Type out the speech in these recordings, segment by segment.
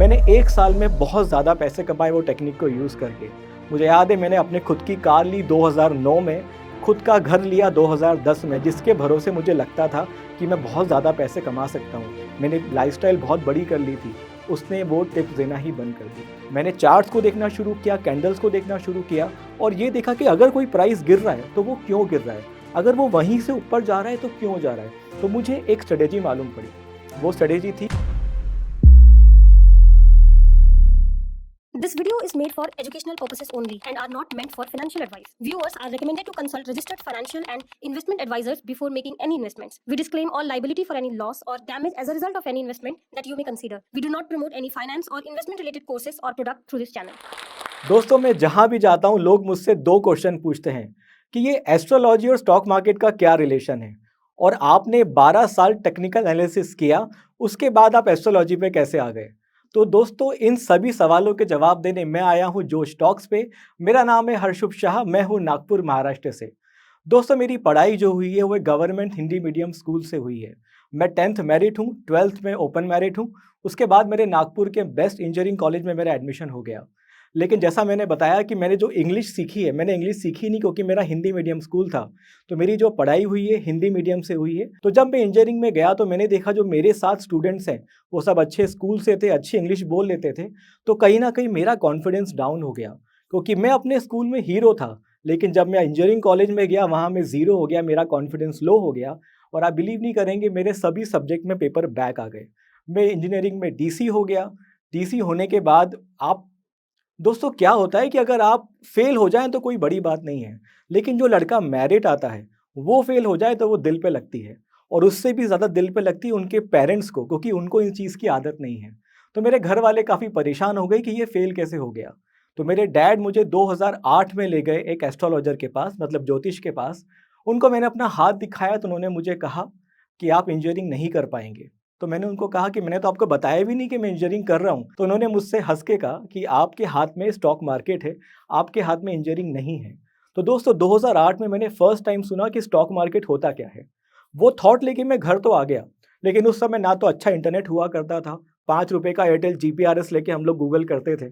मैंने 1 साल में बहुत ज़्यादा पैसे कमाए वो टेक्निक को यूज़ करके। मुझे याद है मैंने अपने खुद की कार ली 2009 में, खुद का घर लिया 2010 में, जिसके भरोसे मुझे लगता था कि मैं बहुत ज़्यादा पैसे कमा सकता हूँ। मैंने लाइफ़स्टाइल बहुत बड़ी कर ली थी, उसने वो टिप्स देना ही बंद कर दी। मैंने चार्ट्स को देखना शुरू किया, कैंडल्स को देखना शुरू किया और ये देखा कि अगर कोई प्राइस गिर रहा है, तो वो क्यों गिर रहा है? अगर वो वहीं से ऊपर जा रहा है, तो क्यों जा रहा है? तो मुझे एक स्ट्रैटेजी मालूम पड़ी। वो स्ट्रैटेजी थी This video is made for educational purposes only and are not meant for financial advice. Viewers are recommended to consult registered financial and investment advisors before making any investments. We disclaim all liability for any loss or damage as a result of any investment that you may consider. We do not promote any finance or investment related courses or product through this channel. दोस्तों, मैं जहाँ भी जाता हूँ लोग मुझसे 2 question पूछते हैं कि ये एस्ट्रोलॉजी और स्टॉक मार्केट का क्या रिलेशन है? और आपने 12 साल टेक्निकल एनालिसिस किया, उसके बाद आप एस्ट्रोलॉजी पे कैसे आ गए? तो दोस्तों, इन सभी सवालों के जवाब देने मैं आया हूँ जोश टॉक्स पे। मेरा नाम है हर्षुभ शाह, मैं हूँ नागपुर, महाराष्ट्र से। दोस्तों, मेरी पढ़ाई जो हुई है वो गवर्नमेंट हिंदी मीडियम स्कूल से हुई है। मैं 10th मेरिट हूँ, 12th में ओपन मेरिट हूँ। उसके बाद मेरे नागपुर के बेस्ट इंजीनियरिंग कॉलेज में मेरा एडमिशन हो गया। लेकिन जैसा मैंने बताया कि मैंने जो इंग्लिश सीखी है, मैंने इंग्लिश सीखी नहीं क्योंकि मेरा हिंदी मीडियम स्कूल था। तो मेरी जो पढ़ाई हुई है हिंदी मीडियम से हुई है। तो जब मैं इंजीनियरिंग में गया तो मैंने देखा जो मेरे साथ स्टूडेंट्स हैं, वो सब अच्छे स्कूल से थे, अच्छी इंग्लिश बोल लेते थे। तो कहीं न कहीं मेरा कॉन्फिडेंस डाउन हो गया क्योंकि मैं अपने स्कूल में हीरो था। लेकिन जब मैं इंजीनियरिंग कॉलेज में गया, वहाँ मैं ज़ीरो हो गया, मेरा कॉन्फिडेंस लो हो गया और आप बिलीव नहीं करेंगे, मेरे सभी सब्जेक्ट में पेपर बैक आ गए। मैं इंजीनियरिंग में डीसी हो गया। डीसी होने के बाद आप दोस्तों, क्या होता है कि अगर आप फेल हो जाएँ तो कोई बड़ी बात नहीं है, लेकिन जो लड़का मेरिट आता है, वो फेल हो जाए तो वो दिल पे लगती है और उससे भी ज़्यादा दिल पे लगती है उनके पेरेंट्स को, क्योंकि उनको इस चीज़ की आदत नहीं है। तो मेरे घर वाले काफ़ी परेशान हो गए कि ये फेल कैसे हो गया? तो मेरे डैड मुझे 2008 में ले गए एक एस्ट्रोलॉजर के पास, मतलब ज्योतिष के पास। उनको मैंने अपना हाथ दिखाया तो उन्होंने मुझे कहा कि आप इंजीनियरिंग नहीं कर पाएँगे। तो मैंने उनको कहा कि मैंने तो आपको बताया भी नहीं कि मैं इंजीनियरिंग कर रहा हूँ। तो उन्होंने मुझसे हँस के कहा कि आपके हाथ में स्टॉक मार्केट है, आपके हाथ में इंजीनियरिंग नहीं है। तो दोस्तों, 2008 में मैंने फर्स्ट टाइम सुना कि स्टॉक मार्केट होता क्या है। वो थॉट लेके मैं घर तो आ गया, लेकिन उस समय ना तो अच्छा इंटरनेट हुआ करता था, ₹5 का एयरटेल जीपीआरएस लेके हम लोग गूगल करते थे।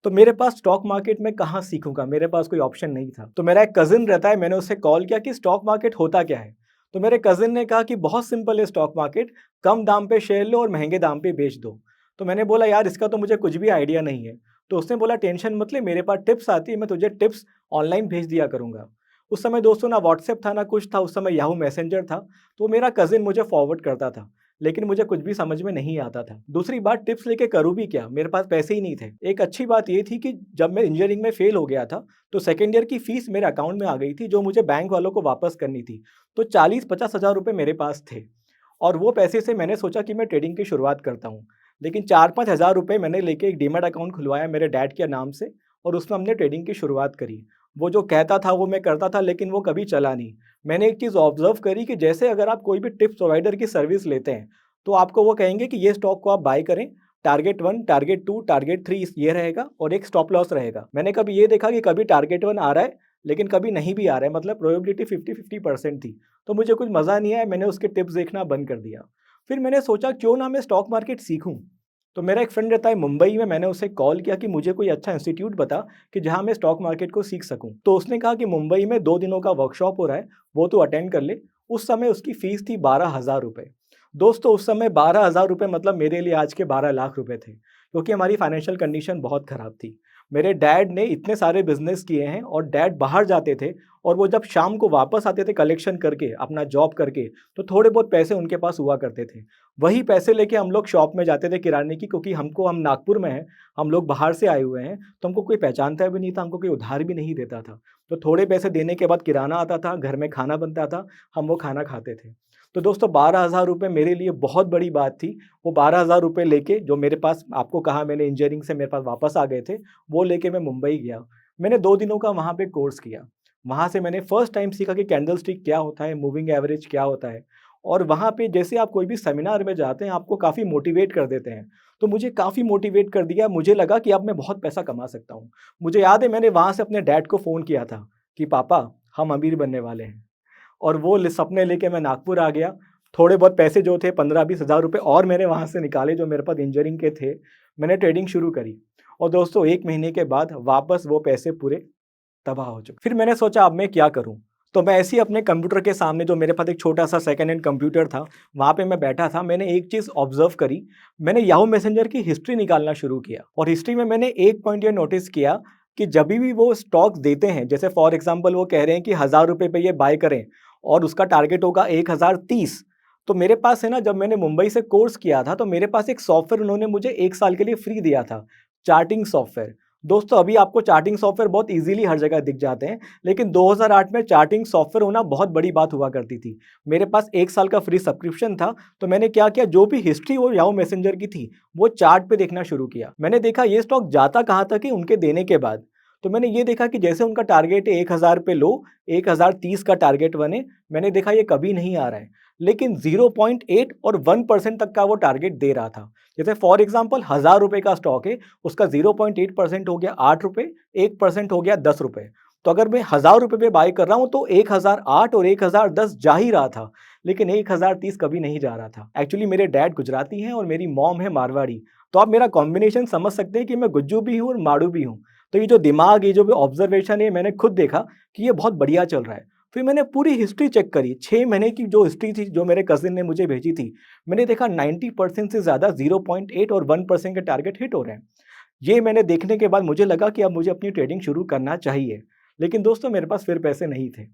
तो मेरे पास स्टॉक मार्केट में कहाँ सीखूँगा, मेरे पास कोई ऑप्शन नहीं था। तो मेरा एक कज़िन रहता है, मैंने उससे कॉल किया कि स्टॉक मार्केट होता क्या है? तो मेरे कज़िन ने कहा कि बहुत सिंपल है स्टॉक मार्केट, कम दाम पे शेयर लो और महँगे दाम पे बेच दो। तो मैंने बोला यार इसका तो मुझे कुछ भी आइडिया नहीं है। तो उसने बोला टेंशन मत ले, मेरे पास टिप्स आती है, मैं तुझे टिप्स ऑनलाइन भेज दिया करूँगा। उस समय दोस्तों ना व्हाट्सएप था ना कुछ था, उस समय याहू मैसेंजर था, तो मेरा कज़िन मुझे फॉरवर्ड करता था। लेकिन मुझे कुछ भी समझ में नहीं आता था। दूसरी बात, टिप्स लेके करूँ भी क्या? मेरे पास पैसे ही नहीं थे। एक अच्छी बात ये थी कि जब मैं इंजीनियरिंग में फेल हो गया था, तो सेकंड ईयर की फीस मेरे अकाउंट में आ गई थी, जो मुझे बैंक वालों को वापस करनी थी। तो 40-50 हज़ार रुपए मेरे पास थे और वो पैसे से मैंने सोचा कि मैं ट्रेडिंग की शुरुआत करता हूँ। लेकिन 4-5 हज़ार रुपए मैंने लेके एक डीमैट अकाउंट खुलवाया मेरे डैड के नाम से और उसमें हमने ट्रेडिंग की शुरुआत करी। वो जो कहता था वो मैं करता था, लेकिन वो कभी चला नहीं। मैंने एक चीज़ ऑब्ज़र्व करी कि जैसे अगर आप कोई भी टिप्स प्रोवाइडर की सर्विस लेते हैं, तो आपको वो कहेंगे कि ये स्टॉक को आप बाय करें, टारगेट 1, टारगेट 2, टारगेट 3 ये रहेगा और एक स्टॉप लॉस रहेगा। मैंने कभी ये देखा कि कभी टारगेट 1 आ रहा है, लेकिन कभी नहीं भी आ रहा है, मतलब प्रोबेबिलिटी 50-50% थी। तो मुझे कुछ मज़ा नहीं आया, मैंने उसके टिप्स देखना बंद कर दिया। फिर मैंने सोचा क्यों ना मैं स्टॉक मार्केट सीखूँ। तो मेरा एक फ्रेंड रहता है मुंबई में, मैंने उसे कॉल किया कि मुझे कोई अच्छा इंस्टीट्यूट बता कि जहाँ मैं स्टॉक मार्केट को सीख सकूँ। तो उसने कहा कि मुंबई में 2 दिनों का वर्कशॉप हो रहा है, वो तू अटेंड कर ले। उस समय उसकी फ़ीस थी ₹12,000। दोस्तों, उस समय ₹12,000 मतलब मेरे लिए आज के 12 लाख रुपए थे, क्योंकि हमारी फाइनेंशियल कंडीशन बहुत ख़राब थी। मेरे डैड ने इतने सारे बिज़नेस किए हैं और डैड बाहर जाते थे और वो जब शाम को वापस आते थे कलेक्शन करके, अपना जॉब करके, तो थोड़े बहुत पैसे उनके पास हुआ करते थे। वही पैसे लेके हम लोग शॉप में जाते थे किराने की, क्योंकि हम नागपुर में हैं, हम लोग बाहर से आए हुए हैं, तो हमको कोई पहचानता भी नहीं था, हमको कोई उधार भी नहीं देता था। तो थोड़े पैसे देने के बाद किराना आता था, घर में खाना बनता था, हम वो खाना खाते थे। तो दोस्तों, ₹12,000 मेरे लिए बहुत बड़ी बात थी। वो ₹12,000 लेके जो मेरे पास, आपको कहा मैंने, इंजीनियरिंग से मेरे पास वापस आ गए थे, वो लेके मैं मुंबई गया। मैंने 2 दिनों का वहाँ पे कोर्स किया। वहाँ से मैंने फर्स्ट टाइम सीखा कि कैंडलस्टिक क्या होता है, मूविंग एवरेज क्या होता है और वहाँ पे जैसे आप कोई भी सेमिनार में जाते हैं, आपको काफ़ी मोटिवेट कर देते हैं। तो मुझे काफ़ी मोटिवेट कर दिया, मुझे लगा कि अब मैं बहुत पैसा कमा सकता हूँ। मुझे याद है मैंने वहाँ से अपने डैड को फ़ोन किया था कि पापा, हम अमीर बनने वाले हैं। और वो सपने लेके मैं नागपुर आ गया। थोड़े बहुत पैसे जो थे 15-20 हज़ार रुपए और मैंने वहाँ से निकाले जो मेरे पास इंजीनियरिंग के थे। मैंने ट्रेडिंग शुरू करी और दोस्तों 1 महीने के बाद वापस वो पैसे पूरे तबाह हो चुके। फिर मैंने सोचा अब मैं क्या करूँ? तो मैं ऐसे ही अपने कंप्यूटर के सामने, जो मेरे पास एक छोटा-सा सेकंड हैंड कंप्यूटर था, वहाँ पे मैं बैठा था। मैंने एक चीज़ ऑब्ज़र्व करी, मैंने याहू मैसेंजर की हिस्ट्री निकालना शुरू किया और हिस्ट्री में मैंने एक पॉइंट ये नोटिस किया कि जभी भी वो स्टॉक्स देते हैं, जैसे फॉर एग्ज़ाम्पल वो कह रहे हैं कि ₹1000 पे ये बाय करें और उसका टारगेट होगा 1030। तो मेरे पास है ना, जब मैंने मुंबई से कोर्स किया था, तो मेरे पास एक सॉफ्टवेयर उन्होंने मुझे 1 साल के लिए फ्री दिया था, चार्टिंग सॉफ्टवेयर। दोस्तों अभी आपको चार्टिंग सॉफ्टवेयर बहुत ईज़िली हर जगह दिख जाते हैं, लेकिन 2008 में चार्टिंग सॉफ्टवेयर होना बहुत बड़ी बात हुआ करती थी। मेरे पास 1 साल का फ्री सब्सक्रिप्शन था, तो मैंने क्या किया, जो भी हिस्ट्री वो याहू मैसेंजर की थी, वो चार्ट पे देखना शुरू किया। मैंने देखा ये स्टॉक जाता कहाँ तक है उनके देने के बाद। तो मैंने ये देखा कि जैसे उनका टारगेट है 1000 पे लो, 1030 का टारगेट बने, मैंने देखा ये कभी नहीं आ रहा है। लेकिन 0.8 और 1% तक का वो टारगेट दे रहा था। जैसे फॉर एग्ज़ाम्पल ₹1000 का स्टॉक है, उसका 0.8% हो गया ₹8, 1% हो गया ₹10। तो अगर मैं ₹1000 पे बाय कर रहा हूँ तो 1008 और 1010 जा ही रहा था, लेकिन 1030 कभी नहीं जा रहा था। एक्चुअली मेरे डैड गुजराती हैं और मेरी मॉम है मारवाड़ी, तो आप मेरा कॉम्बिनेशन समझ सकते हैं कि मैं गुज्जू भी हूँ और माड़ू भी हूँ। तो ये जो दिमाग, ये जो भी ऑब्जर्वेशन है, मैंने खुद देखा कि ये बहुत बढ़िया चल रहा है। फिर मैंने पूरी हिस्ट्री चेक करी, 6 महीने की जो हिस्ट्री थी, जो मेरे कज़िन ने मुझे भेजी थी। मैंने देखा 90% से ज़्यादा 0.8 और 1% के टारगेट हिट हो रहे हैं। ये मैंने देखने के बाद मुझे लगा कि अब मुझे अपनी ट्रेडिंग शुरू करना चाहिए। लेकिन दोस्तों मेरे पास फिर पैसे नहीं थे।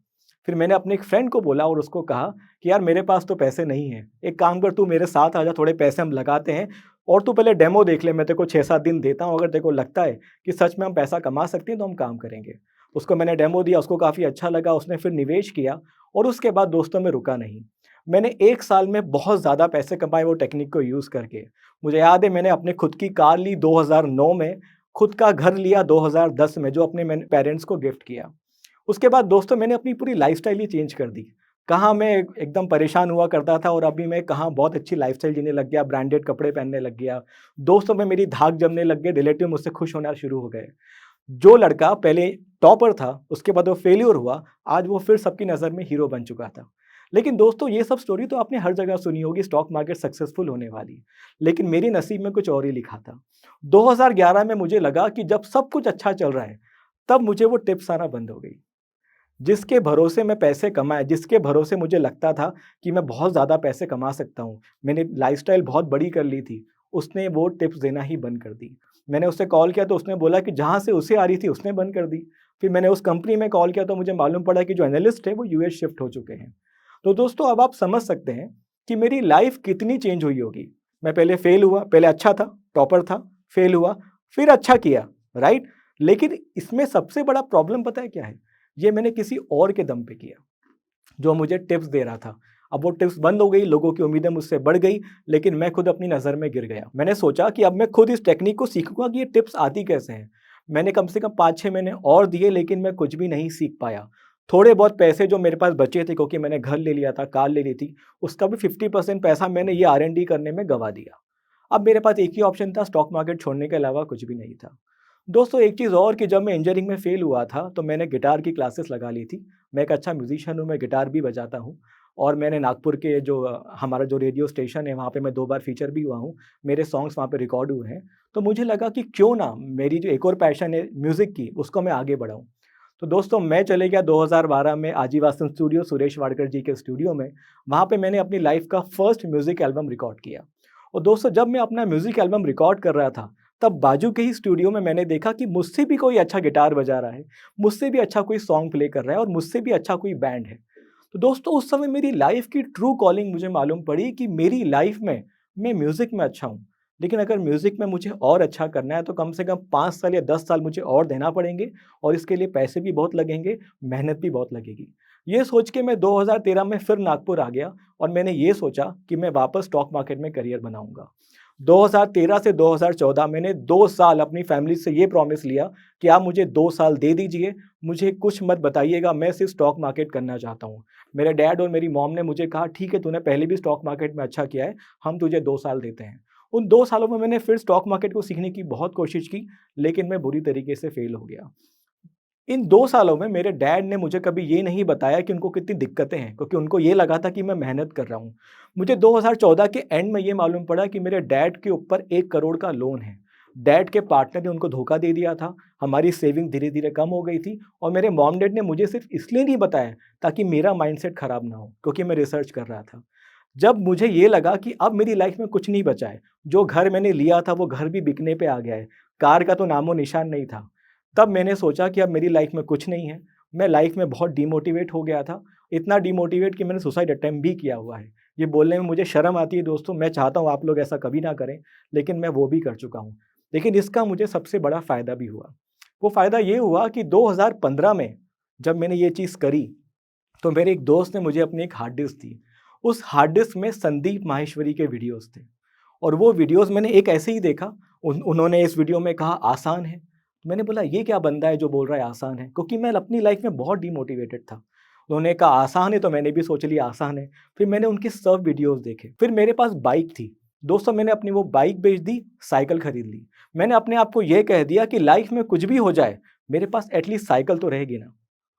फिर मैंने अपने एक फ्रेंड को बोला और उसको कहा कि यार मेरे पास तो पैसे नहीं हैं। एक काम कर, तू मेरे साथ आ जा, थोड़े पैसे हम लगाते हैं और तू पहले डेमो देख ले, मैं तेरे को 6-7 दिन देता हूँ। अगर तेरे को लगता है कि सच में हम पैसा कमा सकते हैं तो हम काम करेंगे। उसको मैंने डेमो दिया, उसको काफ़ी अच्छा लगा, उसने फिर निवेश किया और उसके बाद दोस्तों मैं रुका नहीं। मैंने 1 साल में बहुत ज़्यादा पैसे कमाए वो टेक्निक को यूज़ करके। मुझे याद है मैंने अपने खुद की कार ली 2009 में, खुद का घर लिया 2010 में, जो अपने मैंने पेरेंट्स को गिफ्ट किया। उसके बाद दोस्तों मैंने अपनी पूरी लाइफ़स्टाइल ही चेंज कर दी। कहाँ मैं एकदम परेशान हुआ करता था और अभी मैं कहाँ बहुत अच्छी लाइफ़स्टाइल जीने लग गया, ब्रांडेड कपड़े पहनने लग गया। दोस्तों में मेरी धाक जमने लग गई, रिलेटिव मुझसे खुश होना शुरू हो गए। जो लड़का पहले टॉपर था, उसके बाद वो फेल्योर हुआ, आज वो फिर सबकी नज़र में हीरो बन चुका था। लेकिन दोस्तों ये सब स्टोरी तो आपने हर जगह सुनी होगी, स्टॉक मार्केट सक्सेसफुल होने वाली। लेकिन मेरे नसीब में कुछ और ही लिखा था। 2011 में मुझे लगा कि जब सब कुछ अच्छा चल रहा है, तब मुझे वो टिप्स आना बंद हो गई। जिसके भरोसे मैं पैसे कमाए, जिसके भरोसे मुझे लगता था कि मैं बहुत ज़्यादा पैसे कमा सकता हूँ, मैंने लाइफ़स्टाइल बहुत बड़ी कर ली थी, उसने वो टिप्स देना ही बंद कर दी। मैंने उससे कॉल किया तो उसने बोला कि जहाँ से उसे आ रही थी उसने बंद कर दी। फिर मैंने उस कंपनी में कॉल किया तो मुझे मालूम पड़ा कि जो एनालिस्ट है वो यूएस शिफ्ट हो चुके हैं। तो दोस्तों अब आप समझ सकते हैं कि मेरी लाइफ़ कितनी चेंज हुई होगी। मैं पहले फेल हुआ, पहले अच्छा था, टॉपर था, फेल हुआ, फिर अच्छा किया, राइट? लेकिन इसमें सबसे बड़ा प्रॉब्लम पता है क्या है? ये मैंने किसी और के दम पे किया, जो मुझे टिप्स दे रहा था। अब वो टिप्स बंद हो गई, लोगों की उम्मीदें मुझसे बढ़ गई, लेकिन मैं खुद अपनी नज़र में गिर गया। मैंने सोचा कि अब मैं खुद इस टेक्निक को सीखूँगा कि ये टिप्स आती कैसे हैं। मैंने कम से कम 5-6 महीने और दिए, लेकिन मैं कुछ भी नहीं सीख पाया। थोड़े बहुत पैसे जो मेरे पास बचे थे, क्योंकि मैंने घर ले लिया था, कार ले ली थी, उसका भी 50% पैसा मैंने ये R&D करने में गँवा दिया। अब मेरे पास एक ही ऑप्शन था, स्टॉक मार्केट छोड़ने के अलावा कुछ भी नहीं था। दोस्तों एक चीज़ और कि जब मैं इंजीनियरिंग में फ़ेल हुआ था, तो मैंने गिटार की क्लासेस लगा ली थी। मैं एक अच्छा म्यूज़िशियन हूँ, मैं गिटार भी बजाता हूँ और मैंने नागपुर के जो हमारा जो रेडियो स्टेशन है, वहाँ पे मैं 2 बार फ़ीचर भी हुआ हूँ। मेरे सॉन्ग्स वहाँ पे रिकॉर्ड हुए हैं। तो मुझे लगा कि क्यों ना मेरी जो एक और पैशन है म्यूज़िक की, उसको मैं आगे बढ़ाऊँ। तो दोस्तों मैं चले गया 2012 में आजीवासन स्टूडियो, सुरेश वाडकर जी के स्टूडियो में। वहाँ पे मैंने अपनी लाइफ़ का फर्स्ट म्यूज़िक एल्बम रिकॉर्ड किया। और दोस्तों जब मैं अपना म्यूज़िक एल्बम रिकॉर्ड कर रहा था, तब बाजू के ही स्टूडियो में मैंने देखा कि मुझसे भी कोई अच्छा गिटार बजा रहा है, मुझसे भी अच्छा कोई सॉन्ग प्ले कर रहा है और मुझसे भी अच्छा कोई बैंड है। तो दोस्तों उस समय मेरी लाइफ़ की ट्रू कॉलिंग मुझे मालूम पड़ी कि मेरी लाइफ़ में मैं म्यूज़िक में अच्छा हूँ। लेकिन अगर म्यूज़िक में मुझे और अच्छा करना है तो कम से कम 5 साल या 10 साल मुझे और देना पड़ेंगे और इसके लिए पैसे भी बहुत लगेंगे, मेहनत भी बहुत लगेगी। ये सोच के मैं 2013 में फिर नागपुर आ गया और मैंने ये सोचा कि मैं वापस स्टॉक मार्केट में करियर बनाऊँगा। 2013 से 2014 मैंने 2 साल अपनी फैमिली से ये प्रॉमिस लिया कि आप मुझे 2 साल दे दीजिए, मुझे कुछ मत बताइएगा, मैं सिर्फ स्टॉक मार्केट करना चाहता हूँ। मेरे डैड और मेरी मॉम ने मुझे कहा ठीक है, तूने पहले भी स्टॉक मार्केट में अच्छा किया है, हम तुझे 2 साल देते हैं। उन 2 सालों में मैंने फिर स्टॉक मार्केट को सीखने की बहुत कोशिश की, लेकिन मैं बुरी तरीके से फेल हो गया। इन 2 सालों में मेरे डैड ने मुझे कभी ये नहीं बताया कि उनको कितनी दिक्कतें हैं, क्योंकि उनको ये लगा था कि मैं मेहनत कर रहा हूँ। मुझे 2014 के एंड में ये मालूम पड़ा कि मेरे डैड के ऊपर 1 करोड़ का लोन है। डैड के पार्टनर ने उनको धोखा दे दिया था, हमारी सेविंग धीरे धीरे कम हो गई थी और मेरे मॉम डैड ने मुझे सिर्फ इसलिए नहीं बताया ताकि मेरा माइंडसेट खराब ना हो, क्योंकि मैं रिसर्च कर रहा था। जब मुझे ये लगा कि अब मेरी लाइफ में कुछ नहीं बचा है, जो घर मैंने लिया था वो घर भी बिकने पे आ गया है, कार का तो नामो निशान नहीं था, तब मैंने सोचा कि अब मेरी लाइफ में कुछ नहीं है। मैं लाइफ में बहुत डिमोटिवेट हो गया था, इतना डिमोटिवेट कि मैंने सुसाइड अटेम्प्ट भी किया हुआ है। ये बोलने में मुझे शर्म आती है दोस्तों, मैं चाहता हूँ आप लोग ऐसा कभी ना करें, लेकिन मैं वो भी कर चुका हूँ। लेकिन इसका मुझे सबसे बड़ा फ़ायदा भी हुआ। वो फ़ायदा ये हुआ कि 2015 में जब मैंने ये चीज़ करी, तो मेरे एक दोस्त ने मुझे अपनी एक हार्ड डिस्क दी। उस हार्ड डिस्क में संदीप माहेश्वरी के वीडियोज़ थे और वो वीडियोज़ मैंने एक ऐसे ही देखा। उन्होंने इस वीडियो में कहा आसान है। तो मैंने बोला ये क्या बंदा है जो बोल रहा है आसान है, क्योंकि मैं अपनी लाइफ में बहुत डिमोटिवेटेड था। उन्होंने कहा आसान है तो मैंने भी सोच लिया आसान है। फिर मैंने उनके सब वीडियोज़ देखे। फिर मेरे पास बाइक थी। दोस्तों मैंने अपनी वो बाइक बेच दी, साइकिल खरीद ली। मैंने अपने आप को ये कह दिया कि लाइफ में कुछ भी हो जाए, मेरे पास एटलीस्ट साइकिल तो रहेगी ना।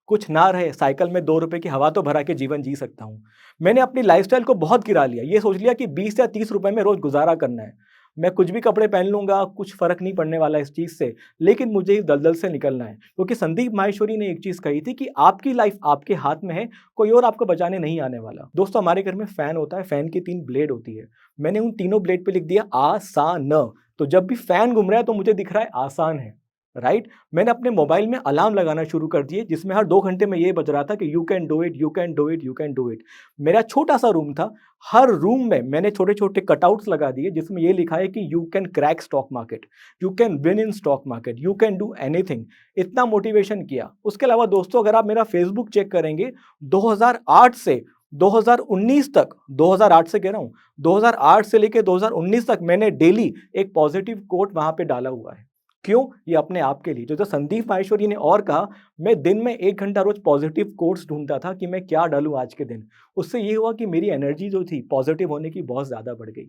कुछ ना रहे, साइकिल में 2 रुपए की हवा तो भरा के जीवन जी सकता हूँ। मैंने अपनी लाइफ़स्टाइल को बहुत गिरा लिया। ये सोच लिया कि 20 या 30 रुपए में रोज़ गुज़ारा करना है। मैं कुछ भी कपड़े पहन लूँगा, कुछ फ़र्क नहीं पड़ने वाला इस चीज़ से, लेकिन मुझे इस दलदल से निकलना है। क्योंकि संदीप माहेश्वरी ने एक चीज़ कही थी कि आपकी लाइफ़ आपके हाथ में है, कोई और आपको बचाने नहीं आने वाला। दोस्तों हमारे घर में फ़ैन होता है, फ़ैन की 3 ब्लेड होती है। मैंने उन तीनों ब्लेड पे लिख दिया आसान। तो जब भी फ़ैन घूम रहा है तो मुझे दिख रहा है आसान है, राइट? मैंने अपने मोबाइल में अलार्म लगाना शुरू कर दिए जिसमें हर 2 घंटे में ये बज रहा था कि you can do it, you can do it, you can do it. मेरा छोटा-सा रूम था, हर रूम में मैंने छोटे-छोटे कटआउट्स लगा दिए जिसमें ये लिखा है कि you can crack stock market, you can win in stock market, you can do anything. इतना मोटिवेशन किया। उसके अलावा दोस्तों अगर आप मेरा फेसबुक चेक करेंगे, 2008 से 2019 तक, 2008 से कह रहा हूँ, 2008 से लेके 2019 तक मैंने डेली एक पॉजिटिव कोट वहाँ पे डाला हुआ है। क्यों? ये अपने आप के लिए। जो संदीप माहेश्वरी ने और कहा, मैं दिन में 1 घंटा रोज़ पॉज़िटिव कोट्स ढूँढता था कि मैं क्या डालूँ आज के दिन। उससे ये हुआ कि मेरी एनर्जी जो थी पॉज़िटिव होने की बहुत ज़्यादा बढ़ गई।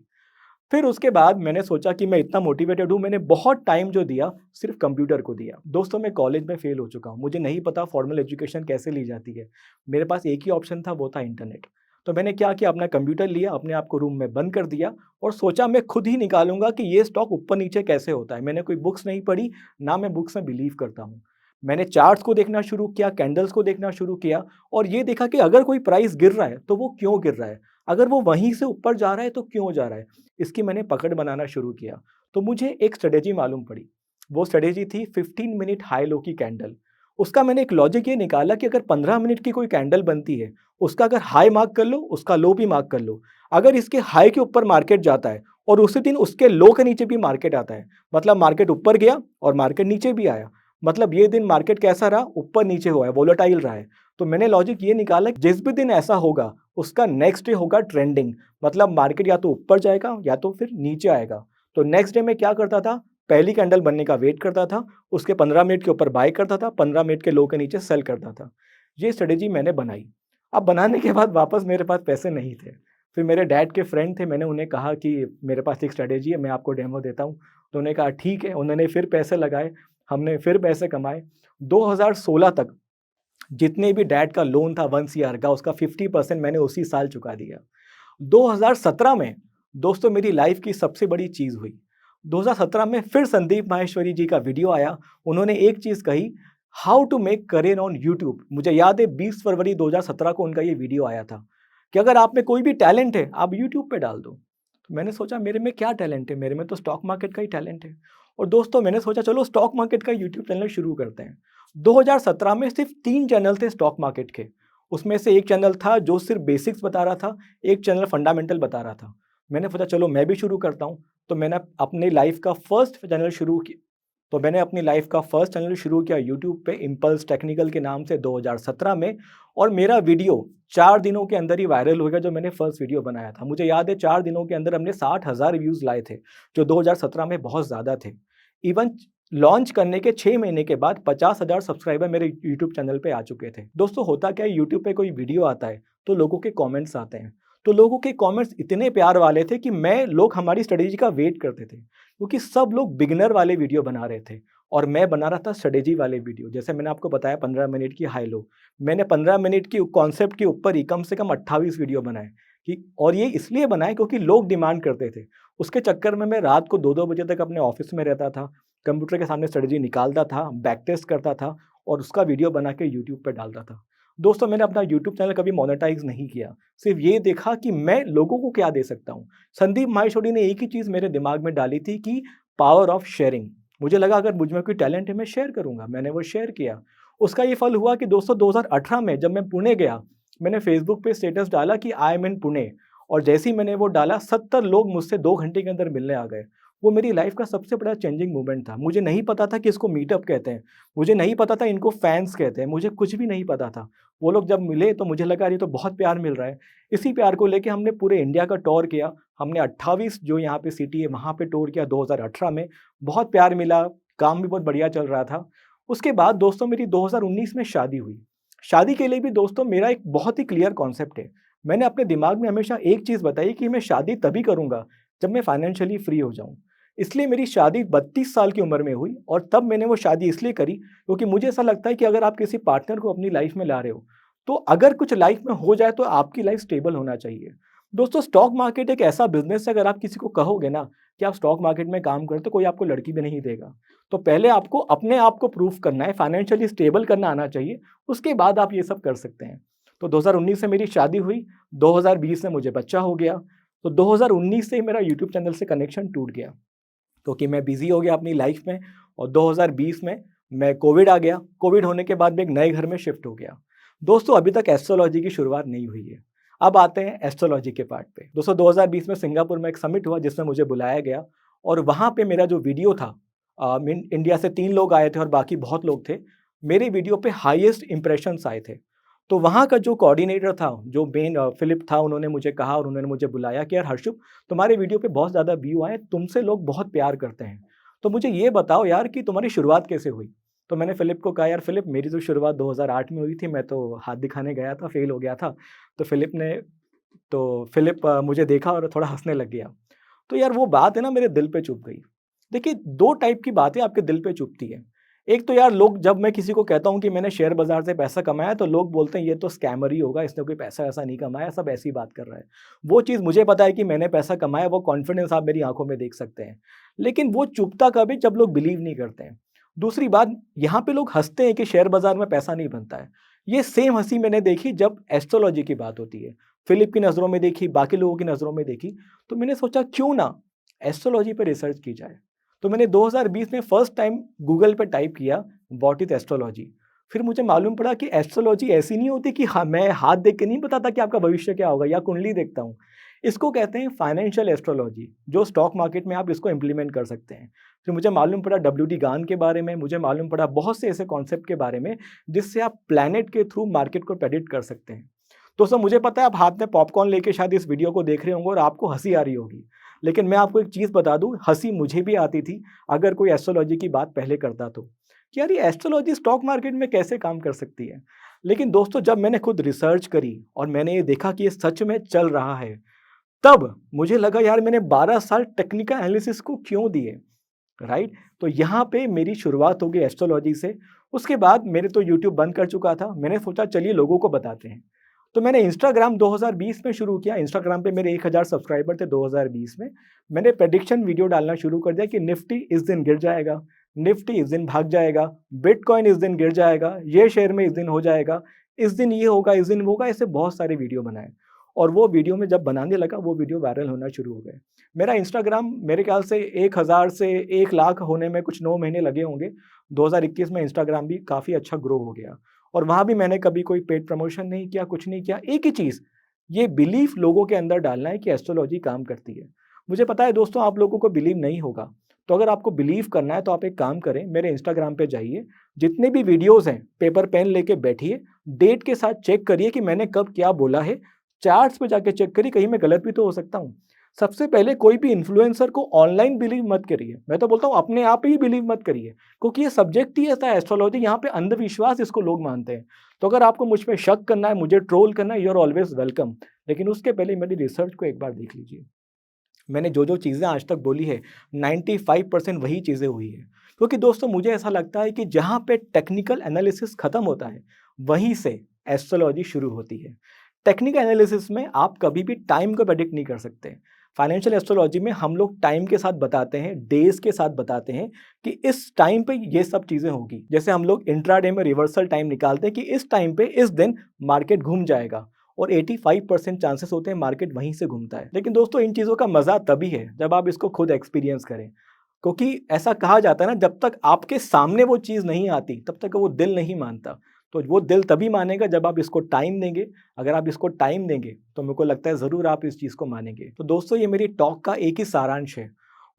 फिर उसके बाद मैंने सोचा कि मैं इतना मोटिवेटेड हूँ, मैंने बहुत टाइम जो दिया सिर्फ़ कंप्यूटर को दिया। दोस्तों मैं कॉलेज में फ़ेल हो चुका हूँ, मुझे नहीं पता फॉर्मल एजुकेशन कैसे ली जाती है। मेरे पास एक ही ऑप्शन था, वो था इंटरनेट। तो मैंने क्या किया, अपना कंप्यूटर लिया, अपने आप को रूम में बंद कर दिया और सोचा मैं खुद ही निकालूँगा कि ये स्टॉक ऊपर-नीचे कैसे होता है। मैंने कोई बुक्स नहीं पढ़ी, ना मैं बुक्स में बिलीव करता हूँ। मैंने चार्ट्स को देखना शुरू किया, कैंडल्स को देखना शुरू किया और ये देखा कि अगर कोई प्राइस गिर रहा है, तो वो क्यों गिर रहा है? अगर वो वहीं से ऊपर जा रहा है, तो क्यों जा रहा है? इसकी मैंने पकड़ बनाना शुरू किया। तो मुझे एक स्ट्रैटेजी मालूम पड़ी। वो स्ट्रैटेजी थी 15 मिनट हाई लो की कैंडल। उसका मैंने एक लॉजिक ये निकाला कि अगर 15 मिनट की कोई कैंडल बनती है, उसका अगर हाई मार्क कर लो, उसका लो भी मार्क कर लो। अगर इसके हाई के ऊपर मार्केट जाता है और उसी दिन उसके लो के नीचे भी मार्केट आता है, मतलब मार्केट ऊपर गया और मार्केट नीचे भी आया, मतलब ये दिन मार्केट कैसा रहा? ऊपर-नीचे हुआ है, वोलेटाइल रहा है। तो मैंने लॉजिक ये निकाला कि जिस भी दिन ऐसा होगा, उसका नेक्स्ट डे होगा ट्रेंडिंग, मतलब मार्केट या तो ऊपर जाएगा या तो फिर नीचे आएगा। तो नेक्स्ट डे मैं क्या करता था, पहली कैंडल बनने का वेट करता था, उसके 15 मिनट के ऊपर बाय करता था, 15 मिनट के लो के नीचे सेल करता था। ये स्ट्रेटेजी मैंने बनाई। अब बनाने के बाद वापस मेरे पास पैसे नहीं थे। फिर मेरे डैड के फ्रेंड थे, मैंने उन्हें कहा कि मेरे पास एक स्ट्रेटेजी है, मैं आपको डेमो देता हूँ। तो उन्होंने कहा ठीक है, उन्होंने फिर पैसे लगाए, हमने फिर पैसे कमाए। 2016 तक जितने भी डैड का लोन था 1 सीआर का, उसका 50% मैंने उसी साल चुका दिया। 2017 में दोस्तों मेरी लाइफ की सबसे बड़ी चीज़ हुई। 2017 में फिर संदीप माहेश्वरी जी का वीडियो आया। उन्होंने एक चीज़ कही, how to make career on YouTube. मुझे याद है 20 फरवरी 2017 को उनका ये वीडियो आया था कि अगर आप में कोई भी टैलेंट है, आप यूट्यूब पे डाल दो। तो मैंने सोचा मेरे में क्या टैलेंट है, मेरे में तो स्टॉक मार्केट का ही टैलेंट है। और दोस्तों मैंने सोचा चलो स्टॉक मार्केट का यूट्यूब चैनल शुरू करते हैं। 2017 में सिर्फ 3 चैनल थे स्टॉक मार्केट के। उसमें से एक चैनल था जो सिर्फ बेसिक्स बता रहा था, एक चैनल फंडामेंटल बता रहा था। मैंने सोचा चलो मैं भी शुरू करता हूँ। तो मैंने अपनी लाइफ का फर्स्ट चैनल शुरू किया यूट्यूब पे, इम्पल्स टेक्निकल के नाम से 2017 में। और मेरा वीडियो 4 दिनों के अंदर ही वायरल हो गया, जो मैंने फर्स्ट वीडियो बनाया था। मुझे याद है 4 दिनों के अंदर हमने 60,000 व्यूज़ लाए थे, जो 2017 में बहुत ज़्यादा थे। इवन लॉन्च करने के 6 महीने के बाद 50,000 सब्सक्राइबर मेरे यूट्यूब चैनल पे आ चुके थे। दोस्तों होता क्या है, यूट्यूब पे कोई वीडियो आता है तो लोगों के कमेंट्स आते हैं। तो लोगों के कमेंट्स इतने प्यार वाले थे कि लोग हमारी स्ट्रेटेजी का वेट करते थे, क्योंकि सब लोग बिगिनर वाले वीडियो बना रहे थे और मैं बना रहा था स्ट्रेटेजी वाले वीडियो। जैसे मैंने आपको बताया 15 मिनट की हाई लो, मैंने 15 मिनट की कॉन्सेप्ट के ऊपर ही कम से कम 28 वीडियो बनाए कि और ये इसलिए बना है क्योंकि लोग डिमांड करते थे। उसके चक्कर में मैं रात को 2-2 बजे तक अपने ऑफिस में रहता था, कंप्यूटर के सामने स्ट्रेटजी निकालता था, बैक टेस्ट करता था और उसका वीडियो बना के यूट्यूब पे डालता था। दोस्तों, मैंने अपना यूट्यूब चैनल कभी मोनेटाइज़ नहीं किया, सिर्फ़ ये देखा कि मैं लोगों को क्या दे सकता हूँ। संदीप माहेश्वरी ने एक ही चीज़ मेरे दिमाग में डाली थी कि पावर ऑफ शेयरिंग। मुझे लगा अगर मुझ में कोई टैलेंट है मैं शेयर करूँगा, मैंने वो शेयर किया। उसका ये फल हुआ कि दोस्तों 2018 में जब मैं पुणे गया, मैंने फेसबुक पे स्टेटस डाला कि आई एम इन पुणे और जैसे ही मैंने वो डाला 70 लोग मुझसे 2 घंटे के अंदर मिलने आ गए। वो मेरी लाइफ़ का सबसे बड़ा चेंजिंग मोमेंट था। मुझे नहीं पता था कि इसको मीटअप कहते हैं, मुझे नहीं पता था इनको फैन्स कहते हैं, मुझे कुछ भी नहीं पता था। वो लोग जब मिले तो मुझे लगा ये तो बहुत प्यार मिल रहा है। इसी प्यार को लेके हमने पूरे इंडिया का टूर किया। हमने 28 जो यहाँ पे सिटी है वहाँ पे टूर किया 2018 में। बहुत प्यार मिला, काम भी बहुत बढ़िया चल रहा था। उसके बाद दोस्तों मेरी 2019 में शादी हुई। शादी के लिए भी दोस्तों मेरा एक बहुत ही क्लियर कॉन्सेप्ट है। मैंने अपने दिमाग में हमेशा एक चीज़ बताई कि मैं शादी तभी करूँगा जब मैं फाइनेंशियली फ्री हो जाऊँ। इसलिए मेरी शादी 32 साल की उम्र में हुई और तब मैंने वो शादी इसलिए करी क्योंकि मुझे ऐसा लगता है कि अगर आप किसी पार्टनर को अपनी लाइफ में ला रहे हो, तो अगर कुछ लाइफ में हो जाए तो आपकी लाइफ स्टेबल होना चाहिए। दोस्तों, स्टॉक मार्केट एक ऐसा बिज़नेस है, अगर आप किसी को कहोगे ना कि आप स्टॉक मार्केट में काम करते हो, कोई आपको लड़की भी नहीं देगा। तो पहले आपको अपने आप को प्रूव करना है, फाइनेंशियली स्टेबल करना आना चाहिए, उसके बाद आप ये सब कर सकते हैं। तो 2019 से मेरी शादी हुई, 2020 में मुझे बच्चा हो गया, तो 2019 से ही मेरा यूट्यूब चैनल से कनेक्शन टूट गया। क्योंकि मैं बिज़ी हो गया अपनी लाइफ में और 2020 में मैं कोविड आ गया। कोविड होने के बाद मैं एक नए घर में शिफ्ट हो गया। दोस्तों, अभी तक एस्ट्रोलॉजी की शुरुआत नहीं हुई है। अब आते हैं एस्ट्रोलॉजी के पार्ट पे। दोस्तों, 2020 में सिंगापुर में एक समिट हुआ जिसमें मुझे बुलाया गया और वहाँ पे मेरा जो वीडियो था, इंडिया से 3 लोग आए थे और बाकी बहुत लोग थे। मेरे वीडियो पे हाईएस्ट इंप्रेशंस आए थे। तो वहाँ का जो कोऑर्डिनेटर था, जो मेन फिलिप था, उन्होंने मुझे कहा और उन्होंने मुझे बुलाया कि यार हर्षुप, तुम्हारे वीडियो पे बहुत ज़्यादा व्यू आए, तुमसे लोग बहुत प्यार करते हैं। तो मुझे ये बताओ यार कि तुम्हारी शुरुआत कैसे हुई? तो मैंने फिलिप को कहा, यार फिलिप, मेरी तो शुरुआत 2008 में हुई थी, मैं तो हाथ दिखाने गया था, फेल हो गया था। तो फिलिप मुझे देखा और थोड़ा हँसने लग गया। तो यार वो बात है ना, मेरे दिल पे चुभ गई। देखिए, 2 टाइप की बातें आपके दिल पे चुभती हैं। एक तो यार लोग, जब मैं किसी को कहता हूँ कि मैंने शेयर बाज़ार से पैसा कमाया, तो लोग बोलते हैं ये तो स्कैमर ही होगा, इसने कोई पैसा-वैसा नहीं कमाया, सब ऐसी बात कर रहा है। वो चीज़ मुझे पता है कि मैंने पैसा कमाया, वो कॉन्फिडेंस आप मेरी आँखों में देख सकते हैं। लेकिन वो चुभता कब है? जब लोग बिलीव नहीं करते हैं। दूसरी बात, यहाँ पे लोग हँसते हैं कि शेयर बाज़ार में पैसा नहीं बनता है। ये सेम हँसी मैंने देखी जब एस्ट्रोलॉजी की बात होती है। फिलिप की नज़रों में देखी, बाकी लोगों की नज़रों में देखी, तो मैंने सोचा क्यों ना एस्ट्रोलॉजी पे रिसर्च की जाए। तो मैंने 2020 में फर्स्ट टाइम गूगल पे टाइप किया व्हाट इज़ एस्ट्रोलॉजी। फिर मुझे मालूम पड़ा कि एस्ट्रोलॉजी ऐसी नहीं होती कि हाँ, मैं हाथ देख के नहीं बताता कि आपका भविष्य क्या होगा या कुंडली देखता हूँ। इसको कहते हैं फाइनेंशियल एस्ट्रोलॉजी, जो स्टॉक मार्केट में आप इसको इम्प्लीमेंट कर सकते हैं। फिर मुझे मालूम पड़ा डब्ल्यूटी गान के बारे में, मुझे मालूम पड़ा बहुत से ऐसे कॉन्सेप्ट के बारे में जिससे आप प्लैनेट के थ्रू मार्केट को प्रेडिक्ट कर सकते हैं। दोस्तों, मुझे पता है आप हाथ में पॉपकॉर्न लेके शायद इस वीडियो को देख रहे होंगे और आपको हँसी आ रही होगी। लेकिन मैं आपको एक चीज़ बता दूँ, हँसी मुझे भी आती थी अगर कोई एस्ट्रोलॉजी की बात पहले करता तो, कि यार ये एस्ट्रोलॉजी स्टॉक मार्केट में कैसे काम कर सकती है। लेकिन दोस्तों, जब मैंने खुद रिसर्च करी और मैंने ये देखा कि ये सच में चल रहा है, तब मुझे लगा यार मैंने 12 साल टेक्निकल एनालिसिस को क्यों दिए, राइट? तो यहाँ पे मेरी शुरुआत हो गई एस्ट्रोलॉजी से। उसके बाद मेरे तो यूट्यूब बंद कर चुका था। मैंने सोचा चलिए लोगों को बताते हैं। तो मैंने इंस्टाग्राम 2020 में शुरू किया। इंस्टाग्राम पे मेरे 1000 सब्सक्राइबर थे 2020 में। मैंने प्रेडिक्शन वीडियो डालना शुरू कर दिया कि निफ्टी इस दिन गिर जाएगा, निफ्टी इस दिन भाग जाएगा, बिटकॉइन इस दिन गिर जाएगा, ये शेयर में इस दिन हो जाएगा, इस दिन ये होगा, इस दिन वो होगा, ऐसे बहुत सारे वीडियो बनाए। और वो वीडियो में जब बनाने लगा, वो वीडियो वायरल होना शुरू हो गए। मेरा इंस्टाग्राम मेरे ख्याल से 1000 से 1 लाख होने में कुछ 9 महीने लगे होंगे। 2021 में इंस्टाग्राम भी काफ़ी अच्छा ग्रो हो गया और वहाँ भी मैंने कभी कोई पेड प्रमोशन नहीं किया, कुछ नहीं किया। एक ही चीज़, ये बिलीफ लोगों के अंदर डालना है कि एस्ट्रोलॉजी काम करती है। मुझे पता है दोस्तों, आप लोगों को बिलीव नहीं होगा, तो अगर आपको बिलीव करना है तो आप एक काम करें, मेरे इंस्टाग्राम पे जाइए, जितने भी वीडियोज़ हैं, पेपर पेन लेके बैठिए, डेट के साथ चेक करिए कि मैंने कब क्या बोला है, चार्ट्स पे जाके चेक करिए, कहीं मैं गलत भी तो हो सकता हूँ। सबसे पहले कोई भी इन्फ्लुएंसर को ऑनलाइन बिलीव मत करिए। मैं तो बोलता हूँ अपने आप ही बिलीव मत करिए, क्योंकि ये सब्जेक्ट ही ऐसा है एस्ट्रोलॉजी, यहाँ पे अंधविश्वास इसको लोग मानते हैं। तो अगर आपको मुझ पे शक करना है, मुझे ट्रोल करना है, यू आर ऑलवेज वेलकम। लेकिन उसके पहले मेरी रिसर्च को एक बार देख लीजिए। मैंने जो चीज़ें आज तक बोली है, 95% वही चीज़ें हुई है। क्योंकि दोस्तों, मुझे ऐसा लगता है कि जहाँ पे टेक्निकल एनालिसिस खत्म होता है, वहीं से एस्ट्रोलॉजी शुरू होती है। टेक्निकल एनालिसिस में आप कभी भी टाइम को प्रेडिक्ट नहीं कर सकते। फाइनेंशियल एस्ट्रोलॉजी में हम लोग टाइम के साथ बताते हैं, डेज के साथ बताते हैं कि इस टाइम पे ये सब चीज़ें होगी। जैसे हम लोग इंट्राडे में रिवर्सल टाइम निकालते हैं कि इस टाइम पे इस दिन मार्केट घूम जाएगा और 85% चांसेस होते हैं मार्केट वहीं से घूमता है। लेकिन दोस्तों, इन चीज़ों का मज़ा तभी है जब आप इसको खुद एक्सपीरियंस करें, क्योंकि ऐसा कहा जाता है ना, जब तक आपके सामने वो चीज़ नहीं आती तब तक वो दिल नहीं मानता। तो वो दिल तभी मानेगा जब आप इसको टाइम देंगे। अगर आप इसको टाइम देंगे तो मेरे को लगता है ज़रूर आप इस चीज़ को मानेंगे। तो दोस्तों, ये मेरी टॉक का एक ही सारांश है,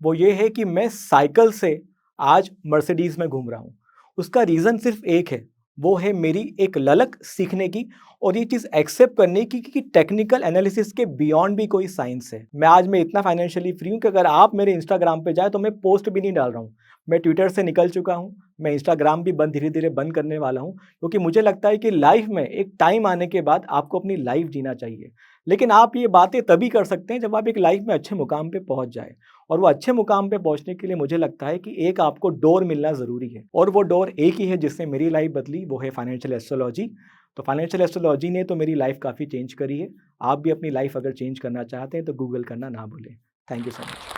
वो ये है कि मैं साइकिल से आज मर्सिडीज़ में घूम रहा हूँ। उसका रीज़न सिर्फ एक है, वो है मेरी एक ललक सीखने की और ये चीज़ एक्सेप्ट करने की कि टेक्निकल एनालिसिस के बियॉन्ड भी कोई साइंस है। मैं इतना फाइनेंशियली फ्री हूँ कि अगर आप मेरे इंस्टाग्राम पे जाए तो मैं पोस्ट भी नहीं डाल रहा हूँ। मैं ट्विटर से निकल चुका हूँ, मैं इंस्टाग्राम भी धीरे धीरे बंद करने वाला हूँ, क्योंकि मुझे लगता है कि लाइफ में एक टाइम आने के बाद आपको अपनी लाइफ जीना चाहिए। लेकिन आप ये बातें तभी कर सकते हैं जब आप एक लाइफ में अच्छे मुकाम पे पहुंच जाए, और वो अच्छे मुकाम पे पहुंचने के लिए मुझे लगता है कि एक आपको डोर मिलना ज़रूरी है, और वो डोर एक ही है जिससे मेरी लाइफ बदली, वो है फाइनेंशियल एस्ट्रोलॉजी। तो फाइनेंशियल एस्ट्रोलॉजी ने तो मेरी लाइफ काफ़ी चेंज करी है। आप भी अपनी लाइफ अगर चेंज करना चाहते हैं तो गूगल करना ना भूलें। Thank you so much.